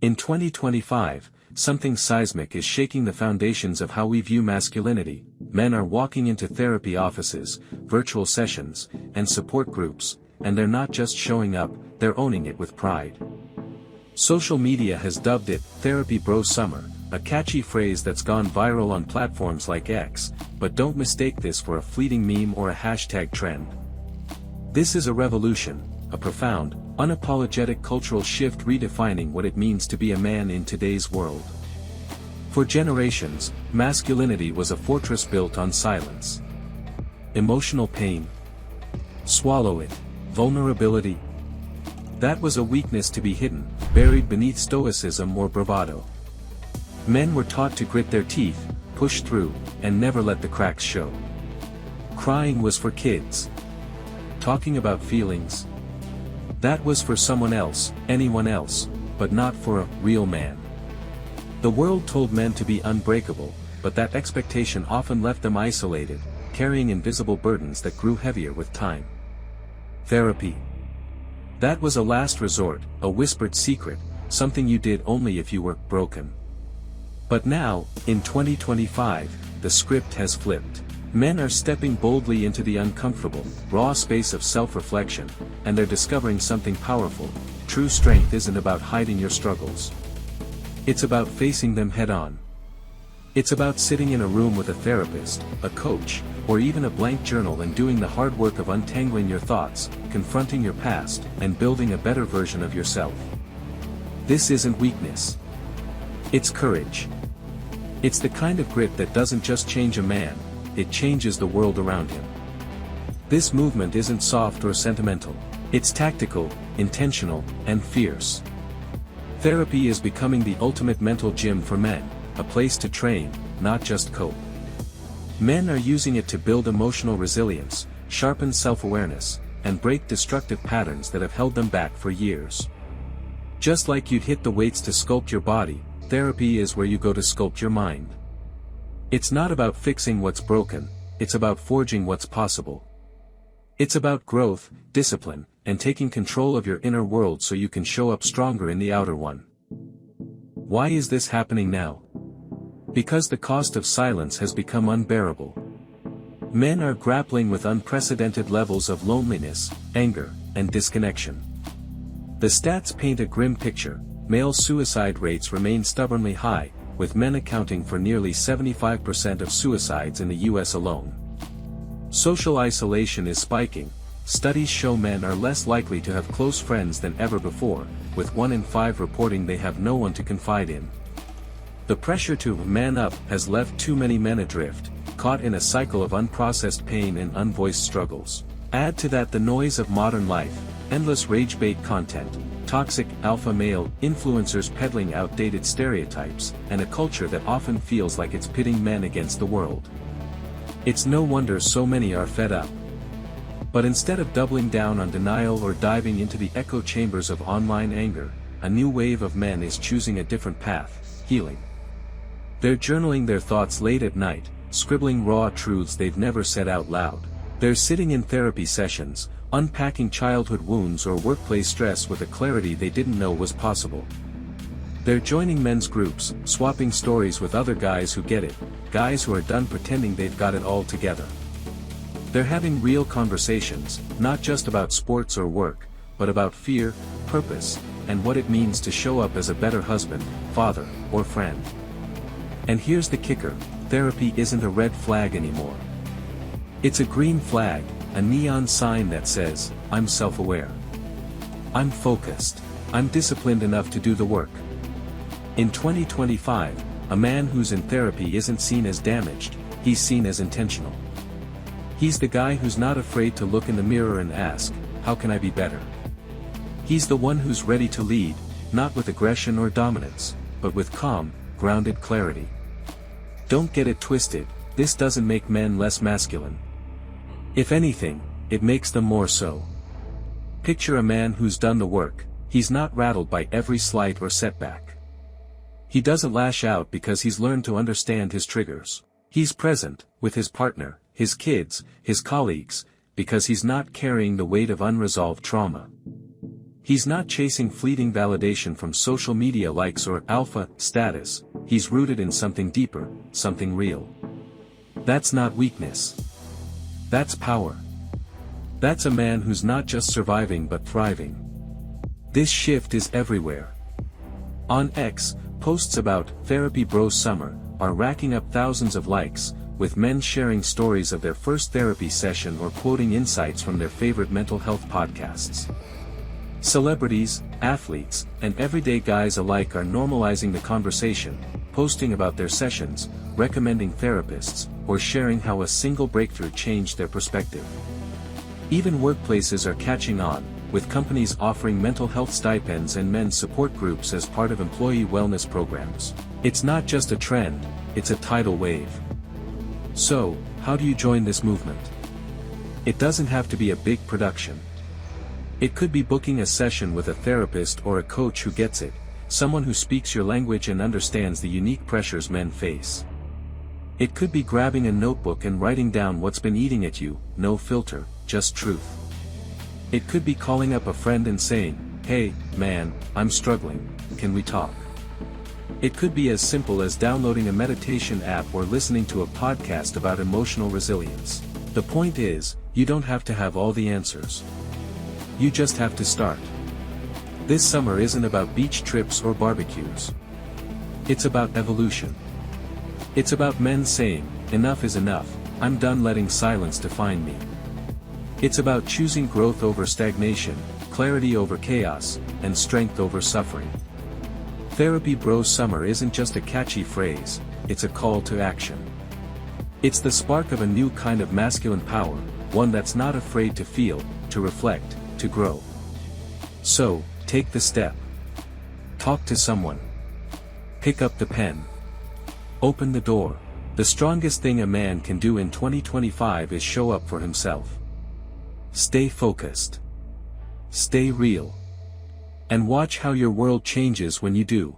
In 2025, something seismic is shaking the foundations of how we view masculinity. Men are walking into therapy offices, virtual sessions, and support groups, and they're not just showing up, they're owning it with pride. Social media has dubbed it Therapy Bro Summer, a catchy phrase that's gone viral on platforms like X, but don't mistake this for a fleeting meme or a hashtag trend. This is a revolution, a profound, unapologetic cultural shift redefining what it means to be a man in today's world. For generations, masculinity was a fortress built on silence. Emotional pain. Swallow it. Vulnerability. That was a weakness to be hidden, buried beneath stoicism or bravado. Men were taught to grit their teeth, push through, and never let the cracks show. Crying was for kids. Talking about feelings. That was for someone else, anyone else, but not for a real man. The world told men to be unbreakable, but that expectation often left them isolated, carrying invisible burdens that grew heavier with time. Therapy. That was a last resort, a whispered secret, something you did only if you were broken. But now, in 2025, the script has flipped. Men are stepping boldly into the uncomfortable, raw space of self-reflection, and they're discovering something powerful. True strength isn't about hiding your struggles. It's about facing them head-on. It's about sitting in a room with a therapist, a coach, or even a blank journal and doing the hard work of untangling your thoughts, confronting your past, and building a better version of yourself. This isn't weakness. It's courage. It's the kind of grit that doesn't just change a man, it changes the world around him. This movement isn't soft or sentimental. It's tactical, intentional, and fierce. Therapy is becoming the ultimate mental gym for men, a place to train, not just cope. Men are using it to build emotional resilience, sharpen self-awareness, and break destructive patterns that have held them back for years. Just like you'd hit the weights to sculpt your body, therapy is where you go to sculpt your mind. It's not about fixing what's broken, it's about forging what's possible. It's about growth, discipline, and taking control of your inner world so you can show up stronger in the outer one. Why is this happening now? Because the cost of silence has become unbearable. Men are grappling with unprecedented levels of loneliness, anger, and disconnection. The stats paint a grim picture. Male suicide rates remain stubbornly high, with men accounting for nearly 75% of suicides in the US alone. Social isolation is spiking. Studies show men are less likely to have close friends than ever before, with 1 in 5 reporting they have no one to confide in. The pressure to man up has left too many men adrift, caught in a cycle of unprocessed pain and unvoiced struggles. Add to that the noise of modern life, endless rage-bait content, toxic alpha male influencers peddling outdated stereotypes, and a culture that often feels like it's pitting men against the world. It's no wonder so many are fed up. But instead of doubling down on denial or diving into the echo chambers of online anger, a new wave of men is choosing a different path: healing. They're journaling their thoughts late at night, scribbling raw truths they've never said out loud. They're sitting in therapy sessions, unpacking childhood wounds or workplace stress with a clarity they didn't know was possible. They're joining men's groups, swapping stories with other guys who get it, guys who are done pretending they've got it all together. They're having real conversations, not just about sports or work, but about fear, purpose, and what it means to show up as a better husband, father, or friend. And here's the kicker: therapy isn't a red flag anymore. It's a green flag, a neon sign that says, I'm self-aware. I'm focused. I'm disciplined enough to do the work. In 2025, a man who's in therapy isn't seen as damaged, he's seen as intentional. He's the guy who's not afraid to look in the mirror and ask, how can I be better? He's the one who's ready to lead, not with aggression or dominance, but with calm, grounded clarity. Don't get it twisted, this doesn't make men less masculine. If anything, it makes them more so. Picture a man who's done the work. He's not rattled by every slight or setback. He doesn't lash out because he's learned to understand his triggers. He's present, with his partner, his kids, his colleagues, because he's not carrying the weight of unresolved trauma. He's not chasing fleeting validation from social media likes or alpha status, he's rooted in something deeper, something real. That's not weakness. That's power. That's a man who's not just surviving but thriving. This shift is everywhere. On X, posts about Therapy Bros Summer are racking up thousands of likes, with men sharing stories of their first therapy session or quoting insights from their favorite mental health podcasts. Celebrities, athletes, and everyday guys alike are normalizing the conversation, posting about their sessions, recommending therapists, or sharing how a single breakthrough changed their perspective. Even workplaces are catching on, with companies offering mental health stipends and men's support groups as part of employee wellness programs. It's not just a trend, it's a tidal wave. So, how do you join this movement? It doesn't have to be a big production. It could be booking a session with a therapist or a coach who gets it, someone who speaks your language and understands the unique pressures men face. It could be grabbing a notebook and writing down what's been eating at you, no filter, just truth. It could be calling up a friend and saying, "Hey, man, I'm struggling, can we talk?" It could be as simple as downloading a meditation app or listening to a podcast about emotional resilience. The point is, you don't have to have all the answers. You just have to start. This summer isn't about beach trips or barbecues. It's about evolution. It's about men saying, "Enough is enough, I'm done letting silence define me." It's about choosing growth over stagnation, clarity over chaos, and strength over suffering. Therapy Bros Summer isn't just a catchy phrase, it's a call to action. It's the spark of a new kind of masculine power, one that's not afraid to feel, to reflect, to grow. So, take the step. Talk to someone. Pick up the pen. Open the door. The strongest thing a man can do in 2025 is show up for himself. Stay focused. Stay real. And watch how your world changes when you do.